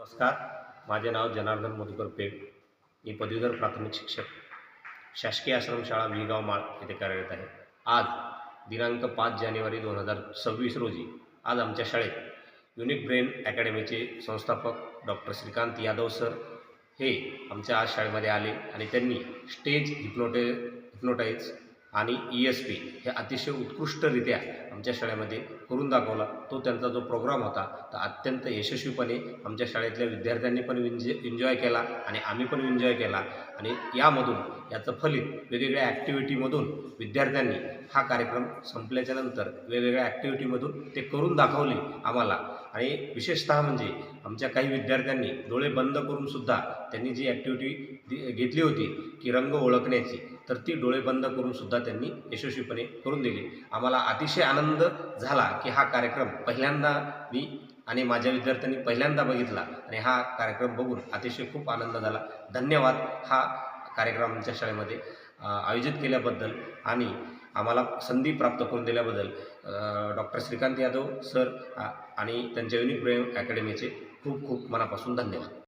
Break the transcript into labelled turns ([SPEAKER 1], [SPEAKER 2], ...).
[SPEAKER 1] नमस्कार. माझे नाव जनार्दन मधुकर पेड. मी पदवीधर प्राथमिक शिक्षक शासकीय आश्रमशाळा विगाव माळ येथे कार्यरत आहे. आज दिनांक 5 जानेवारी 2026 रोजी आज आमच्या शाळेत युनिक ब्रेन अकॅडमीचे संस्थापक डॉक्टर श्रीकांत यादव सर हे आमच्या आज शाळेमध्ये आले आणि त्यांनी स्टेज हिप्नोटाईज आणि ESP हे अतिशय उत्कृष्टरित्या आमच्या शाळेमध्ये करून दाखवला. तो त्यांचा जो प्रोग्राम होता तो अत्यंत यशस्वीपणे आमच्या शाळेतल्या विद्यार्थ्यांनी पण एन्जॉय केला आणि आम्ही पण एन्जॉय केला. आणि याचं फलित वेगवेगळ्या ॲक्टिव्हिटीमधून विद्यार्थ्यांनी हा कार्यक्रम संपल्याच्या नंतर वेगवेगळ्या ॲक्टिव्हिटीमधून ते करून दाखवले आम्हाला. आणि विशेषतः म्हणजे आमच्या काही विद्यार्थ्यांनी डोळे बंद करूनसुद्धा त्यांनी जी ॲक्टिव्हिटी घेतली होती की रंग ओळखण्याची, तर ती डोळे बंद करूनसुद्धा त्यांनी यशस्वीपणे करून दिली. आम्हाला अतिशय आनंद झाला की हा कार्यक्रम पहिल्यांदा मी आणि माझ्या विद्यार्थ्यांनी पहिल्यांदा बघितला आणि हा कार्यक्रम बघून अतिशय खूप आनंद झाला. धन्यवाद हा कार्यक्रम आमच्या शाळेमध्ये आयोजित केल्याबद्दल आणि आम्हाला संधी प्राप्त करून दिल्याबद्दल डॉक्टर श्रीकांत यादव सर आणि त्यांच्या युनिक ब्रेन अकॅडमीचे खूप खूप मनापासून धन्यवाद.